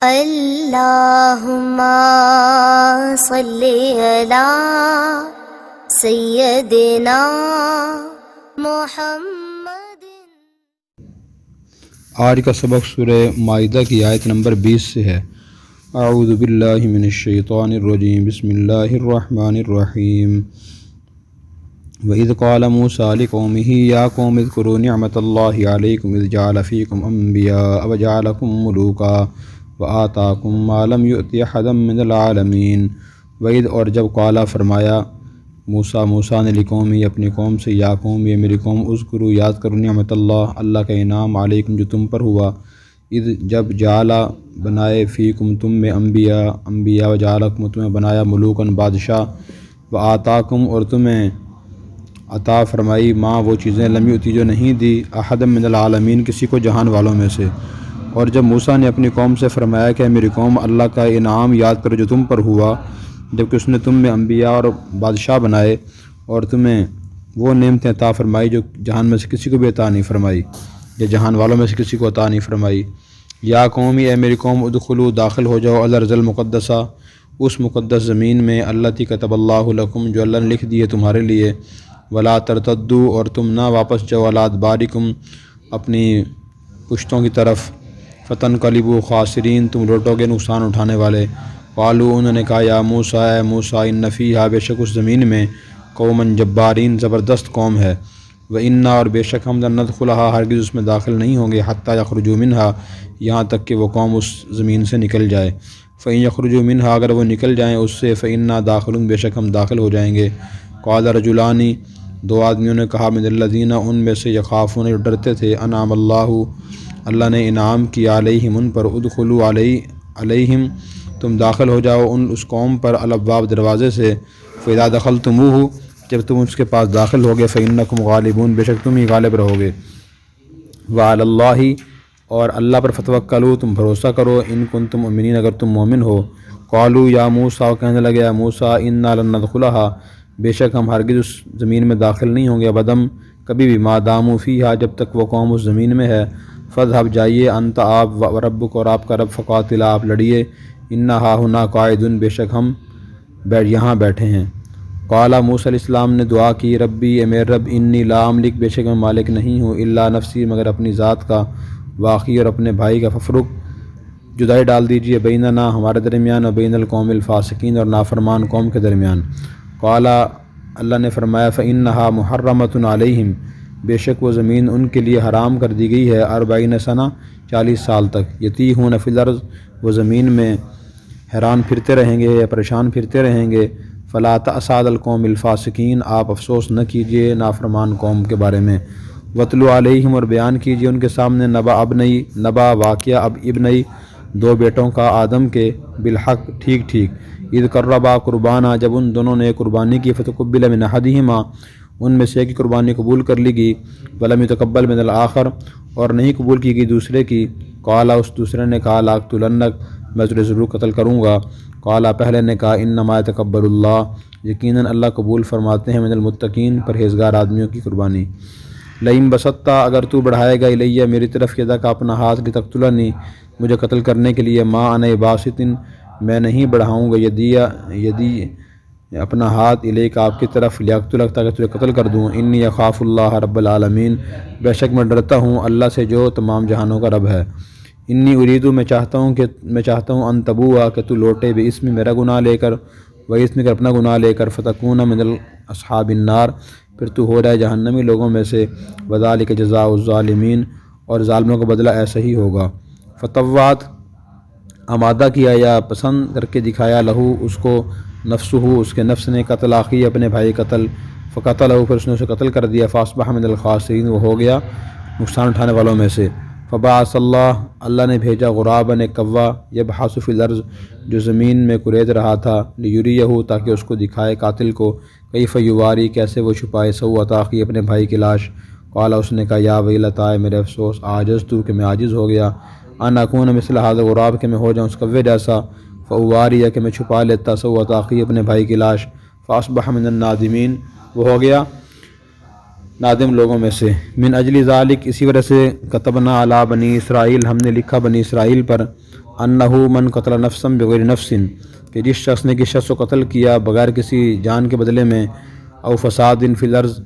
اللہم صلی علی سیدنا محمد۔ آج کا سبق سورہ مائدہ کی آیت نمبر 20 سے ہے۔ اعوذ باللہ من الشیطان الرجیم، بسم اللہ الرحمن الرحیم۔ وَإِذْ قَالَ مُوسَىٰ لِقَوْمِهِ يَا قَوْمِ اذْكُرُوا نِعْمَةَ اللَّهِ عَلَيْكُمْ إِذْ جَعَلَ فِيكُمْ أَنْبِيَاءَ وَجَعَلَكُمْ مُلُوكًا وَآتَاكُمْ مَا لَمْ يُؤْتِ أَحَدًا مِّنَ الْعَالَمِينَ۔ وَإِذْ اور جب قالا فرمایا موسیٰ نے لقومی اپنی قوم سے، یا قوم یہ میری قوم، اذکروا یاد کرو نعمت اللہ کا انعام، علیکم جو تم پر ہوا، اذ جب جعلا بنائے، فیکم تم میں، انبیاء وجعلکم تمہیں بنایا، ملوکن بادشاہ، وآتاکم اور تمہیں عطا فرمائی، ماں وہ چیزیں، لم یؤتی جو نہیں دی، احد من العالمین کسی کو جہان والوں میں سے۔ اور جب موسیٰ نے اپنی قوم سے فرمایا کہ میری قوم اللہ کا انعام یاد کرو جو تم پر ہوا، جبکہ اس نے تم میں انبیاء اور بادشاہ بنائے اور تمہیں وہ نعمتیں عطا فرمائی جو جہان میں سے کسی کو بھی عطا نہیں فرمائی، یا جہان والوں میں سے کسی کو عطا نہیں فرمائی۔ یا قومی اے میری قوم، ادخلوا داخل ہو جاؤ، الارض المقدسہ اس مقدس زمین میں، التی کتب اللہ لکم جو اللہ نے لکھ دی ہے تمہارے لیے، ولا ترتدوا اور تم نہ واپس جاؤ، علی ادبارکم اپنی پشتوں کی طرف، فتنقلبوا خاسرین تم لوٹو گے نقصان اٹھانے والے۔ قالوا انہوں نے کہا، یا موسیٰ اے موسیٰ، ان فیہا بے شک اس زمین میں، قوماً جبارین زبردست قوم ہے، وَإِنَّا اور بے شک ہم لن ندخلھا ہرگز اس میں داخل نہیں ہوں گے، حتیٰ یخرجوا منھا یہاں تک کہ وہ قوم اس زمین سے نکل جائے، فَإِن یخرجوا منھا اگر وہ نکل جائیں اس سے، فَإِنَّا داخلون بے شک ہم داخل ہو جائیں گے۔ قال رجلان دو آدمیوں نے کہا، من الذین ان میں سے، یخافون جو ڈرتے تھے، انعم اللہ نے انعام کیا، علیہم ان پر، ادخلوا علیہم تم داخل ہو جاؤ اس قوم پر، الابواب دروازے سے، فاذا دخلتموہ جب تم اس کے پاس داخل ہوگے، فانکم غالبون بے شک تم ہی غالب رہو گے، وعلی اللہ اور اللہ پر فتوکلوا تم بھروسہ کرو، ان کنتم مؤمنین اگر تم مومن ہو۔ قالوا یا موسیٰ کہنے لگے، یا موسیٰ، انا لن ندخلھا بے شک ہم ہرگز اس زمین میں داخل نہیں ہوں گے، ابداً کبھی بھی، ما داموا فیہا جب تک وہ قوم اس زمین میں ہے، فاذھب جائیے، انت آپ، وربک اور آپ کا رب، فقاتلا آپ لڑیے، انا ہاہنا قاعدون بے شک ہم یہاں بیٹھے ہیں۔ قال موسیٰ علیہ السلام نے دعا کی، ربی اے میرے رب، انی لا املک بے شک میں مالک نہیں ہوں، الا نفسی مگر اپنی ذات کا، واخی اور اپنے بھائی کا، ففرق جدائی ڈال دیجیے، بیننا ہمارے درمیان، و بین القوم الفاسقین اور نافرمان قوم کے درمیان۔ قال اللہ نے فرمایا، فإنھا محرمۃ علیہم بے شک وہ زمین ان کے لیے حرام کر دی گئی ہے، 40 سنہ 40 سال تک، یتیہون فی الارض وہ زمین میں حیران پھرتے رہیں گے یا پریشان پھرتے رہیں گے، فلا تأسوا علی القوم الفاسقین آپ افسوس نہ کیجیے نافرمان قوم کے بارے میں، واتلو علیہم اور بیان کیجیے ان کے سامنے، نبا واقعہ ابنئی دو بیٹوں کا، آدم کے، بالحق ٹھیک، اذ قربا قربانا جب ان دونوں نے قربانی کی، فتقبل من احدہما ان میں سے ایک کی قربانی قبول کر لی گئی، ولم یتقبل من الآخر اور نہیں قبول کی گئی دوسرے کی، قال اس دوسرے نے کہا، لاقتلنک میں تجھے ضرور قتل کروں گا، قال پہلے نے کہا، انما یتقبل اللہ یقیناً اللہ قبول فرماتے ہیں، من المتقین پرہیزگار آدمیوں کی قربانی۔ لئن بسطتا اگر تو بڑھائے گا، الیہ میری طرف، یدک اپنا ہاتھ، لتقتلنی مجھے قتل کرنے کے لیے، ما انا باسط میں نہیں بڑھاؤں گا، یدی اپنا ہاتھ، الیک آپ کی طرف، لیقتلک تاکہ تجھے قتل کر دوں، انی اخاف اللہ رب العالمین بے شک میں ڈرتا ہوں اللہ سے جو تمام جہانوں کا رب ہے، انی اریدو میں چاہتا ہوں ان تبوء کہ تو لوٹے، باسمی میرا گناہ لے کر، و اسمک اپنا گناہ لے کر، فتکون من اصحاب النار پھر تو ہو جائے جہنمی لوگوں میں سے، وذالک جزاء الظالمین اور ظالموں کا بدلہ ایسا ہی ہوگا۔ فتوات آمادہ کیا یا پسند کر کے دکھایا، لہو اس کو، نفسہ اس کے نفس نے، قتل اخی اپنے بھائی قتل، فقتلہ پھر اس نے اسے قتل کر دیا، فاصبح من الخاسرین وہ ہو گیا نقصان اٹھانے والوں میں سے۔ فبعث اللہ نے بھیجا غراباً ایک کوا، یبحث فی الارض جو زمین میں کرید رہا تھا، لیریہ تاکہ اس کو دکھائے قاتل کو، کیف یواری کیسے وہ چھپائے، سوءۃ اخی اپنے بھائی کی لاش، قال اس نے کہا، یا ویلتائے میرے افسوس، عاجزت کہ میں عاجز ہو گیا، ان اکون مثل ھذا الغراب کہ میں ہو جاؤں اس کوے جیسا، فاواری کہ میں چھپا لیتا، سوءۃ اخی اپنے بھائی کی لاش، فاصبح من النادمین وہ ہو گیا نادم لوگوں میں سے، من اجل ذالک اسی وجہ سے، کتبنا علی بنی اسرائیل ہم نے لکھا بنی اسرائیل پر، انہو من قتل نفسا بغیر نفس، کہ جس شخص نے کسی شخص کو قتل کیا بغیر کسی جان کے بدلے میں، او فساد فی الارض،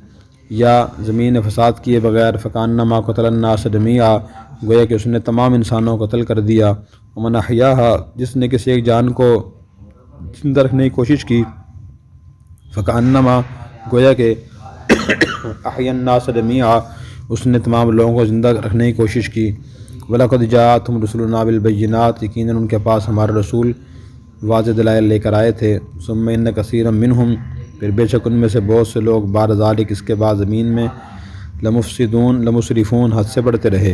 یا زمین میں فساد کیے بغیر، فکانما قتل الناس جمیعا، گویا کہ اس نے تمام انسانوں کو قتل کر دیا۔ ومن احیاہا، جس نے کسی ایک جان کو زندہ رکھنے کی کوشش کی، فکانما، گویا کہ احیا الناس جمیعا، اس نے تمام لوگوں کو زندہ رکھنے کی کوشش کی۔ وَلَقَدْ جَاءَتْهُمْ رُسُلُنَا بِالْبَيِّنَاتِ، یقیناً ان کے پاس ہمارے رسول واضح دلائل لے کر آئے تھے۔ ثُمَّ إِنَّ كَثِيرًا مِّنْهُمْ، پھر بے شک ان میں سے بہت سے لوگ بعد ذالک، اس کے بعد زمین میں، لمفسدون، لمسرفون، حد سے بڑھتے رہے۔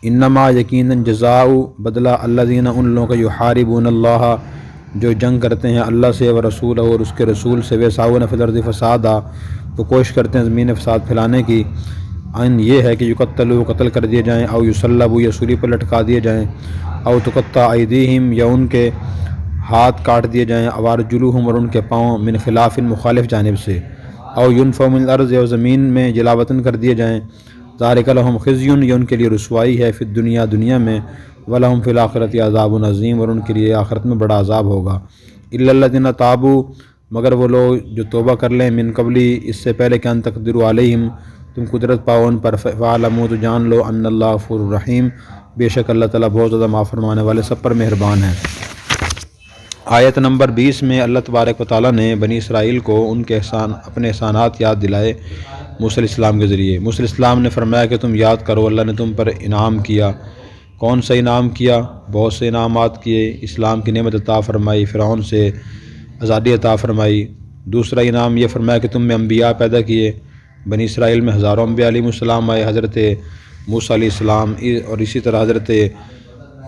انما، یقیناً، جزاء، بدلہ، الذین، ان لوگوں کا، یحاربون اللہ، جو جنگ کرتے ہیں اللہ سے، ورسولہ، اور اس کے رسول سے، ویسعون فی الارض فسادا، تو کوشش کرتے ہیں زمین فساد پھیلانے کی، ان یہ ہے کہ یقتلوا، قتل کر دیے جائیں، او یصلبوا، یا سولی پر لٹکا دیے جائیں، او تقطع ایدیہم، یا ان کے ہاتھ کاٹ دیے جائیں، او ارجلہم، اور ان کے پاؤں، من خلاف، مخالف جانب سے، او ینفوا من الارض، یا زمین میں جلاوطن کر دیے جائیں، ذالک لہم خزی، یہ ان کے لیے رسوائی ہے، فی الدنیا، دنیا میں، ولہم فی الآخرۃ عذاب عظیم، اور ان کے لیے آخرت میں بڑا عذاب ہوگا۔ الا الذین تابوا، مگر وہ لوگ جو توبہ کر لیں، من قبلی، اس سے پہلے کہ ان تقدروا علیہم، تم قدرت پاؤ ان پر، فاعلموا، تو جان لو، ان اللہ غفور الرحیم، بے شک اللہ تعالیٰ بہت زیادہ معاف فرمانے والے، سب پر مہربان ہے۔ آیت نمبر 20 میں اللہ تبارک و تعالیٰ نے بنی اسرائیل کو ان کے اپنے احسانات یاد دلائے موسیٰ علیہ السلام کے ذریعے۔ موسیٰ علیہ السلام نے فرمایا کہ تم یاد کرو، اللہ نے تم پر انعام کیا۔ کون سا انعام کیا؟ بہت سے انعامات کیے۔ اسلام کی نعمت عطا فرمائی، فرعون سے آزادی عطا فرمائی۔ دوسرا انعام یہ فرمایا کہ تم میں انبیاء پیدا کیے۔ بنی اسرائیل میں ہزاروں انبیاء علیہ السلام آئے، حضرت موسیٰ علیہ السلام، اور اسی طرح حضرت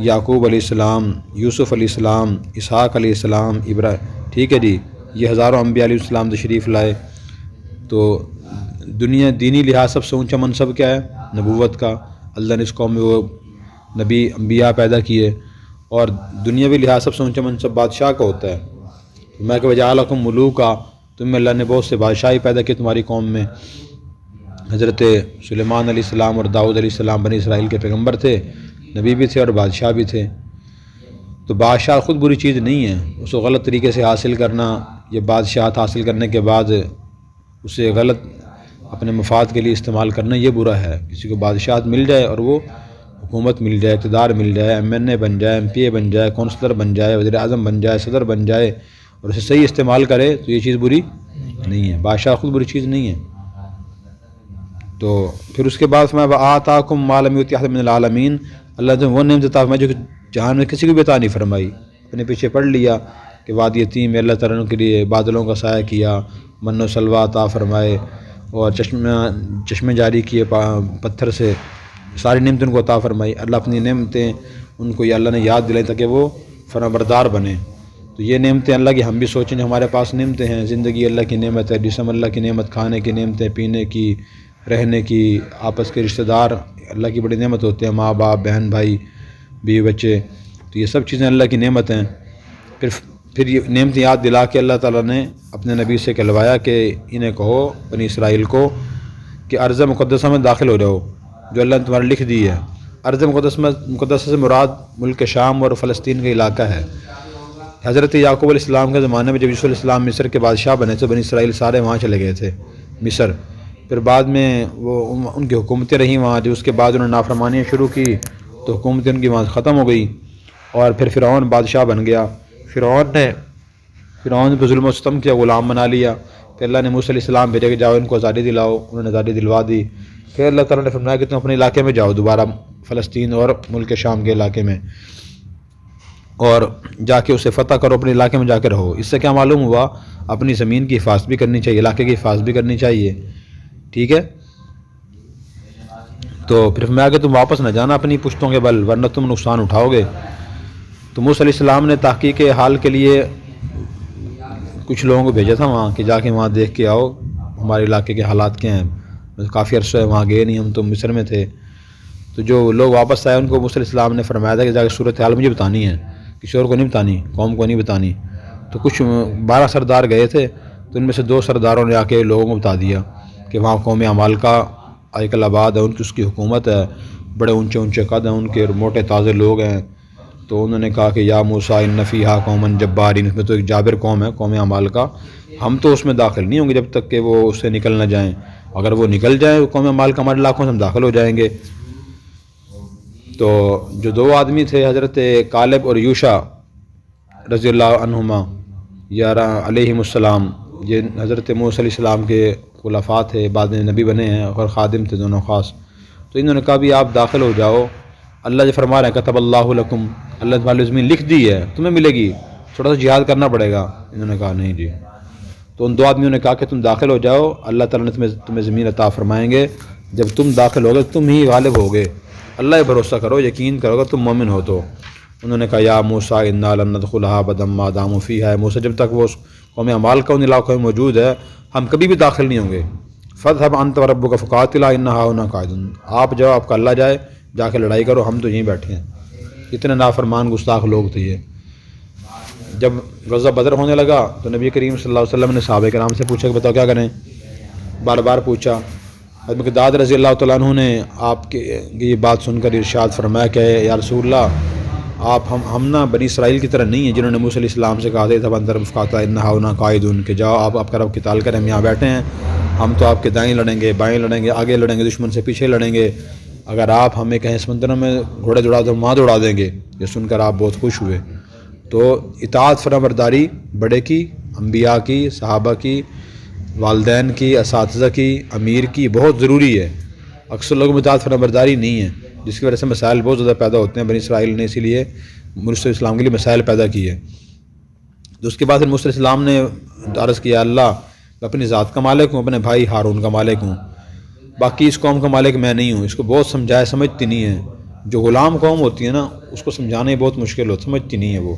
یعقوب علیہ السلام، یوسف علیہ السلام، اسحاق علیہ السلام، ٹھیک ہے جی، یہ ہزاروں انبیاء علیہ السلام تشریف لائے۔ تو دنیا دینی لحاظ سب سے اونچا منصب کیا ہے؟ نبوت کا۔ اللہ نے اس قوم میں وہ نبی انبیاء پیدا کیے۔ اور دنیاوی لحاظ سب سے اونچا منصب بادشاہ کا ہوتا ہے۔ میں کہ وجعلکم ملوکا، تم میں اللہ نے بہت سے بادشاہی پیدا کی تمہاری قوم میں۔ حضرت سلیمان علیہ السلام اور داؤد علیہ السلام بنی اسرائیل کے پیغمبر تھے، نبی بھی تھے اور بادشاہ بھی تھے۔ تو بادشاہ خود بری چیز نہیں ہے، اس کو غلط طریقے سے حاصل کرنا، یہ بادشاہت حاصل کرنے کے بعد اسے غلط اپنے مفاد کے لیے استعمال کرنا، یہ برا ہے۔ کسی کو بادشاہت مل جائے اور وہ حکومت مل جائے، اقتدار مل جائے، MNA بن جائے، MP بن جائے، کونسلر بن جائے، وزیر اعظم بن جائے، صدر بن جائے، اور اسے صحیح استعمال کرے تو یہ چیز بری نہیں ہے۔ بادشاہ خود بری چیز نہیں ہے۔ تو پھر اس کے بعد میں آتاکم ما لم یؤت احد من العالمین، اللہ نے وہ نعمت عطا فرمائی جو جہان میں کسی کو بھی عطا نہیں فرمائی۔ اپنے پیچھے پڑھ لیا کہ وادی یتیم میں اللہ تعالیٰ کے لیے بادلوں کا سایہ کیا، من و سلوہ عطا فرمائے، اور چشمے جاری کیے پتھر سے، ساری نعمتیں ان کو عطا فرمائی۔ اللہ اپنی نعمتیں ان کو اللہ نے یاد دلائی تاکہ وہ فرمانبردار بنیں۔ تو یہ نعمتیں اللہ کی ہم بھی سوچیں جو ہمارے پاس نعمتیں ہیں۔ زندگی اللہ کی نعمت ہے، جسم اللہ کی نعمت، کھانے کی نعمتیں، پینے کی، رہنے کی، آپس کے رشتہ دار اللہ کی بڑی نعمت ہوتے ہیں، ماں باپ، بہن بھائی، بیوی بچے، تو یہ سب چیزیں اللہ کی نعمت ہیں۔ پھر یہ نعمت یاد دلا کے اللہ تعالیٰ نے اپنے نبی سے کہلوایا کہ انہیں کہو، بنی اسرائیل کو، کہ ارض مقدسہ میں داخل ہو جاؤ جو اللہ نے تمہارے لکھ دی ہے۔ ارض مقدسہ سے مراد ملک شام اور فلسطین کا علاقہ ہے۔ حضرت یعقوب علیہ السلام کے زمانے میں جب یوسف علیہ السلام مصر کے بادشاہ بنے تھے، بنی اسرائیل سارے وہاں چلے گئے تھے، مصر۔ پھر بعد میں وہ ان کی حکومتیں رہیں وہاں، جو اس کے بعد انہوں نے نافرمانیاں شروع کی تو حکومتیں ان کی وہاں ختم ہو گئی، اور پھر فرعون بادشاہ بن گیا۔ فرعون نے پہ ظلم و ستم کیا، غلام بنا لیا۔ پھر اللہ نے موسیٰ علیہ السلام بھیجا کہ جاؤ ان کو آزادی دلاؤ، انہوں نے آزادی دلوا دی۔ پھر اللہ تعالیٰ نے فرمایا کہ تم اپنے علاقے میں جاؤ، دوبارہ فلسطین اور ملک شام کے علاقے میں، اور جا کے اسے فتح کرو، اپنے علاقے میں جا کے رہو۔ اس سے کیا معلوم ہوا؟ اپنی زمین کی حفاظت بھی کرنی چاہیے، علاقے کی حفاظت بھی کرنی چاہیے، ٹھیک ہے۔ تو پھر میں آگے تم واپس نہ جانا اپنی پشتوں کے بل، ورنہ تم نقصان اٹھاؤ گے۔ تو موسیٰ علیہ السلام نے تحقیق حال کے لیے کچھ لوگوں کو بھیجا تھا وہاں کہ جا کے وہاں دیکھ کے آؤ ہمارے علاقے کے حالات کیا ہیں۔ کافی عرصہ وہاں گئے نہیں، ہم تو مصر میں تھے۔ تو جو لوگ واپس آئے ان کو موسیٰ علیہ السلام نے فرمایا تھا کہ جا کے صورتحال مجھے بتانی ہے، کسی اور کو نہیں بتانی، قوم کو نہیں بتانی۔ تو کچھ 12 سردار گئے تھے، تو ان میں سے 2 سرداروں نے آ کے لوگوں کو بتا دیا کہ وہاں قوم عمالقہ ایکل آباد ہے، ان کی اس کی حکومت ہے، بڑے اونچے اونچے قد ہیں ان کے، موٹے تازے لوگ ہیں، تو انہوں نے کہا کہ یا موسیٰ ان فیہا قوما جبارین، اس میں تو ایک جابر قوم ہے، قوم اعمال کا، ہم تو اس میں داخل نہیں ہوں گے جب تک کہ وہ اس سے نکل نہ جائیں، اگر وہ نکل جائیں قوم اعمال کا ہمارے علاقوں سے ہم داخل ہو جائیں گے۔ تو جو دو آدمی تھے حضرت کالب اور یوشع رضی اللہ عنہما یا علیہم السلام، یہ حضرت موسیٰ علیہ السلام کے خلفاء تھے، بعد میں نبی بنے ہیں اور خادم تھے دونوں خاص، تو انہوں نے کہا بھی آپ داخل ہو جاؤ، اللہ جو فرما رہے ہیں کتب اللہ لکم، اللہ تعالیٰ زمین لکھ دی ہے تمہیں ملے گی، تھوڑا سا جہاد کرنا پڑے گا۔ انہوں نے کہا نہیں جی، تو ان دو آدمیوں نے کہا کہ تم داخل ہو جاؤ، اللہ تعالیٰ نے تمہیں زمین عطا فرمائیں گے، جب تم داخل ہوگے تم ہی غالب ہوگے، اللہ پہ بھروسہ کرو، یقین کرو گا تم مومن ہو تو۔ انہوں نے کہا یا موسیٰ انا لن ندخلھا ابدا ما داموا فیہا، موسیٰ جب تک وہ قوم اعمال کا ان علاقوں میں موجود ہے ہم کبھی بھی داخل نہیں ہوں گے۔ فاذهب انت وربک فقاتلا انا ھاہنا قاعدون، آپ جاؤ، آپ کا اللہ جائے، جا کے لڑائی کرو، ہم تو یہیں بیٹھے ہیں۔ اتنے نافرمان گستاخ لوگ تھے یہ۔ جب غزوہ بدر ہونے لگا تو نبی کریم صلی اللہ علیہ وسلم نے صحابہ کرام سے پوچھا کہ بتاؤ کیا کریں، بار بار پوچھا۔ حضرت مقداد رضی اللہ تعالیٰ عنہ نے آپ کی یہ بات سن کر ارشاد فرمایا کہ یا رسول اللہ، آپ ہم نا بنی اسرائیل کی طرح نہیں ہیں جنہوں نے موسیٰ علیہ السلام سے کہا تھا اندر مفقاتا انا ھاہنا قاعدون، کہ جاؤ آپ کا رب قتال کریں، ہم یہاں بیٹھے ہیں، ہم تو آپ کے دائیں لڑیں گے، بائیں لڑیں گے، آگے لڑیں گے، دشمن سے پیچھے لڑیں گے، اگر آپ ہمیں کہیں سمندروں میں گھوڑے دوڑا دو وہاں دوڑا دیں گے۔ یہ سن کر آپ بہت خوش ہوئے۔ تو اطاعت فرمانبرداری بڑے کی، انبیاء کی، صحابہ کی، والدین کی، اساتذہ کی، امیر کی بہت ضروری ہے۔ اکثر لوگوں میں اطاعت فرمانبرداری نہیں ہے، جس کی وجہ سے مسائل بہت زیادہ پیدا ہوتے ہیں۔ بنی اسرائیل نے اسی لیے موسیٰ علیہ السلام کے لیے مسائل پیدا کیے۔ تو اس کے بعد پھر موسیٰ علیہ السلام نے عرض کیا اللہ میں اپنی ذات کا مالک ہوں، اپنے بھائی ہارون کا مالک ہوں، باقی اس قوم کا مالک میں نہیں ہوں۔ اس کو بہت سمجھایا، سمجھتی نہیں ہے، جو غلام قوم ہوتی ہے نا اس کو سمجھانا ہی بہت مشکل ہوتا، سمجھتی نہیں ہے وہ۔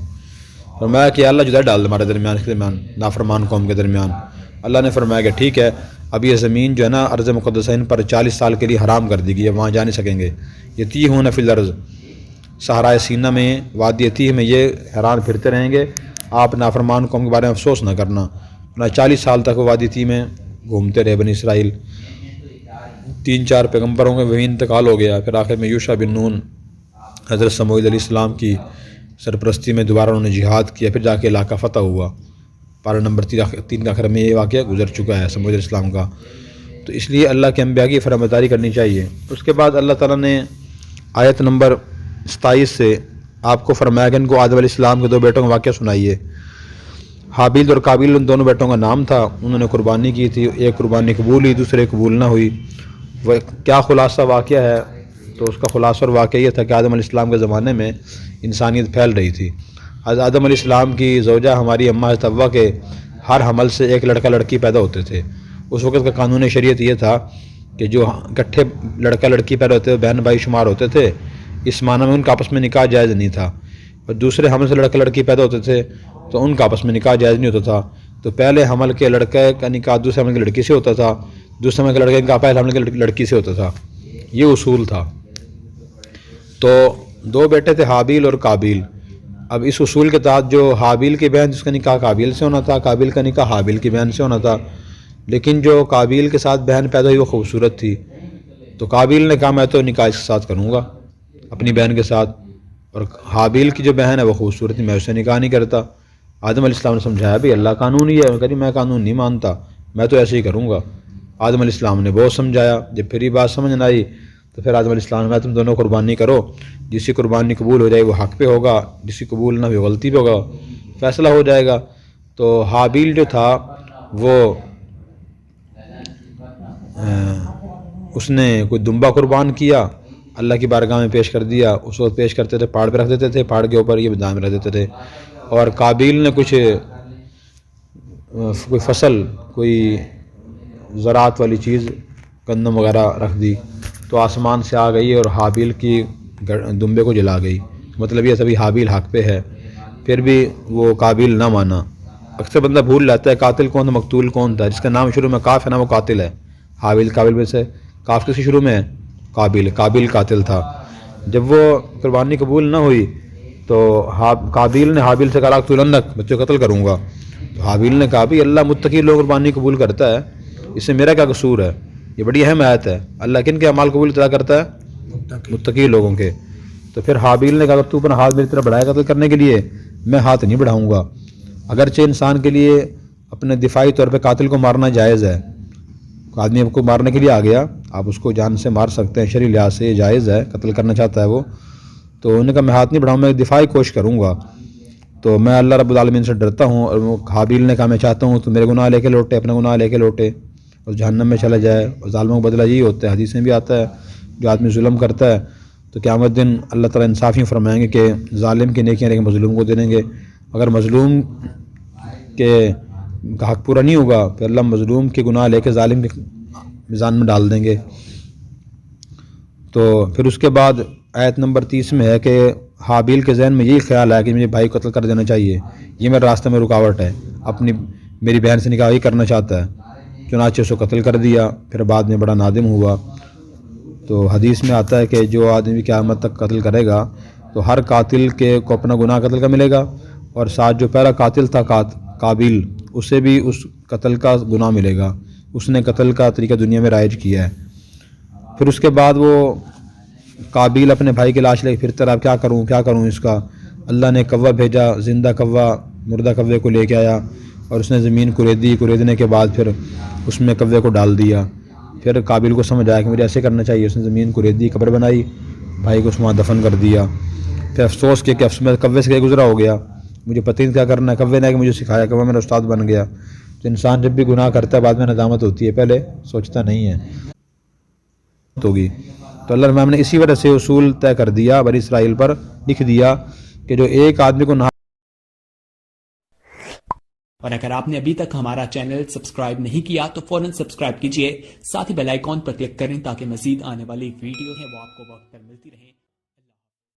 فرمایا کہ اللہ جدائی ڈال دے ہمارے درمیان، اس کے درمیان، نافرمان قوم کے درمیان۔ اللہ نے فرمایا کہ ٹھیک ہے، اب یہ زمین جو ہے نا ارض مقدسہ ان پر 40 سال کے لیے حرام کر دی گئی ہے، وہاں جا نہیں سکیں گے۔ یتیہون فی الارض، صحرائے سینہ میں، وادی یتیہ میں یہ حیران پھرتے رہیں گے، آپ نافرمان قوم کے بارے میں افسوس نہ کرنا۔ 40 سال تک وہ وادی یتیہ میں گھومتے رہے بنی اسرائیل۔ 3-4 پیغمبروں کے وہیں انتقال ہو گیا، پھر آخر میں یوشع بن نون حضرت سموئیل علیہ السلام کی سرپرستی میں دوبارہ انہوں نے جہاد کیا، پھر جا کے علاقہ فتح ہوا۔ پارہ نمبر 3 کا آخر میں یہ واقعہ گزر چکا ہے سموئیل علیہ السلام کا۔ تو اس لیے اللہ کے انبیاء کی فرمانبرداری کرنی چاہیے۔ اس کے بعد اللہ تعالیٰ نے آیت نمبر 27 سے آپ کو فرمایا کہ ان کو آدم علیہ السلام کے 2 بیٹوں کا واقعہ سنائیے۔ حابیل اور قابیل ان دونوں بیٹوں کا نام تھا، انہوں نے قربانی کی تھی، ایک قربانی قبول ہوئی، دوسرے قبول نہ ہوئی۔ وہ کیا خلاصہ واقعہ ہے؟ تو اس کا خلاصہ اور واقعہ یہ تھا کہ آدم علیہ السلام کے زمانے میں انسانیت پھیل رہی تھی۔ آدم علیہ السلام کی زوجہ ہماری اماں حضرت حوا کے ہر حمل سے ایک لڑکا لڑکی پیدا ہوتے تھے۔ اس وقت کا قانون شریعت یہ تھا کہ جو اکٹھے لڑکا لڑکی پیدا ہوتے تھے بہن بھائی شمار ہوتے تھے، اس معنی میں ان کا آپس میں نکاح جائز نہیں تھا، اور دوسرے حمل سے لڑکا لڑکی پیدا ہوتے تھے تو ان کا آپس میں نکاح جائز نہیں ہوتا تھا۔ تو پہلے حمل کے لڑکے کا نکاح دوسرے حمل کی لڑکی سے ہوتا تھا، دوسرے حمل کے لڑکے کا پہلے حمل کی لڑکی سے ہوتا تھا، یہ اصول تھا۔ تو 2 بیٹے تھے حابیل اور قابیل۔ اب اس اصول کے تحت جو حابیل کی بہن جس کا نکاح قابیل سے ہونا تھا، قابیل کا نکاح حابیل کی بہن سے ہونا تھا، لیکن جو قابیل کے ساتھ بہن پیدا ہوئی وہ خوبصورت تھی، تو قابیل نے کہا میں تو نکاح اس کے ساتھ کروں گا اپنی بہن کے ساتھ، اور حابیل کی جو بہن ہے وہ خوبصورت تھی، میں اسے نکاح نہیں کرتا۔ آدم علیہ السلام نے سمجھایا بھی اللہ قانون ہی ہے، کہ میں قانون نہیں مانتا، میں تو ایسے ہی کروں گا۔ آدم علیہ السلام نے بہت سمجھایا، جب پھر یہ بات سمجھ نہ آئی تو پھر آدم علیہ السلام نے تم دونوں قربانی کرو، جس کی قربانی قبول ہو جائے وہ حق پہ ہوگا، جس کی قبول نہ ہوئی غلطی پہ ہوگا، فیصلہ ہو جائے گا۔ تو حابیل جو تھا وہ اس نے کوئی دمبا قربان کیا، اللہ کی بارگاہ میں پیش کر دیا، اس وقت پیش کرتے تھے پہاڑ پہ رکھ دیتے تھے، پہاڑ کے اوپر یہ بدام رکھ دیتے تھے۔ اور قابیل نے کوئی فصل، کوئی زراعت والی چیز، گندم وغیرہ رکھ دی، تو آسمان سے آ گئی اور حابیل کی دمبے کو جلا گئی۔ مطلب یہ سبھی حابیل حق پہ ہے، پھر بھی وہ قابیل نہ مانا۔ اکثر بندہ بھول جاتا ہے قاتل کون تھا مقتول کون تھا، جس کا نام شروع میں کاف ہے نا وہ قاتل ہے۔ حابیل قابل میں سے کاف کسی شروع میں ہے، قابل قاتل تھا۔ جب وہ قربانی قبول نہ ہوئی تو قابیل نے حابیل سے کہا اقتلنک، بچوں قتل کروں گا۔ تو حابیل نے کہا بھی اللہ متقی لوگ قربانی قبول کرتا ہے، اس سے میرا کیا قصور ہے؟ یہ بڑی اہم آیت ہے، اللہ کن کے اعمال قبول اطلاع کرتا ہے؟ متقی لوگوں کے. تو پھر حابیل نے کہا اگر تو اپنا ہاتھ میری طرف بڑھائے قتل کرنے کے لیے میں ہاتھ نہیں بڑھاؤں گا. اگرچہ انسان کے لیے اپنے دفاعی طور پہ قاتل کو مارنا جائز ہے. آدمی آپ کو مارنے کے لیے آ گیا, آپ اس کو جان سے مار سکتے ہیں, شرعی لحاظ سے یہ جائز ہے, قتل کرنا چاہتا ہے وہ. تو انہوں نے کہا میں ہاتھ نہیں بڑھاؤں, میں دفاعی کوشش کروں گا. تو میں اللہ رب العالمین سے ڈرتا ہوں. اور وہ حابیل نے کہا میں چاہتا ہوں تو میرے گناہ لے کے لوٹے, اپنا گناہ لے کے لوٹے اور جہنم میں چلا جائے. اور ظالموں کا بدلہ یہی ہوتا ہے, حدیث میں بھی آتا ہے جو آدمی ظلم کرتا ہے تو قیامت دن اللہ تعالیٰ انصاف ہی فرمائیں گے کہ ظالم کی نیکیاں لیکن مظلوم کو دے دیں گے. اگر مظلوم کے کا حق پورا نہیں ہوگا پھر اللہ مظلوم کے گناہ لے کے ظالم کے میزان میں ڈال دیں گے. تو پھر اس کے بعد آیت نمبر 30 میں ہے کہ حابیل کے ذہن میں یہی خیال آیا کہ مجھے بھائی کو قتل کر دینا چاہیے, یہ میرے راستے میں رکاوٹ ہے, میری بہن سے نکاح ہی کرنا چاہتا ہے. چنانچہ اس کو قتل کر دیا. پھر بعد میں بڑا نادم ہوا. تو حدیث میں آتا ہے کہ جو آدمی قیامت تک قتل کرے گا تو ہر قاتل کے کو اپنا گناہ قتل کا ملے گا, اور ساتھ جو پہلا قاتل تھا قابیل اسے بھی اس قتل کا گناہ ملے گا, اس نے قتل کا طریقہ دنیا میں رائج کیا ہے. پھر اس کے بعد وہ قابیل اپنے بھائی کی لاش لے کے پھرتا رہا, کیا کروں اس کا. اللہ نے کوا بھیجا, زندہ کوا مردہ کوے کو لے کے آیا اور اس نے زمین کوریدنے کے بعد پھر اس میں کوے کو ڈال دیا. پھر قابیل کو سمجھ آیا کہ مجھے ایسے کرنا چاہیے, اس نے زمین کوریدی, قبر بنائی, بھائی کو اس وہاں دفن کر دیا. پھر افسوس کیا کہ میں کوے سے گزرا ہو گیا, مجھے پتہ نہیں کیا کرنا ہے. کوے نے کہ مجھے سکھایا, کوا میرا استاد بن گیا. تو انسان جب بھی گناہ کرتا ہے بعد میں ندامت ہوتی ہے, پہلے سوچتا نہیں ہے ہوگی. تو اللہ امام نے اسی وجہ سے اصول طے کر دیا, بنی اسرائیل پر لکھ دیا کہ جو ایک آدمی کو اور اگر آپ نے ابھی تک ہمارا چینل سبسکرائب نہیں کیا تو فوراً سبسکرائب کیجئے, ساتھ ہی بیل آئیکن پر کلک کریں تاکہ مزید آنے والی ویڈیو ہے وہ آپ کو وقت پر ملتی رہیں.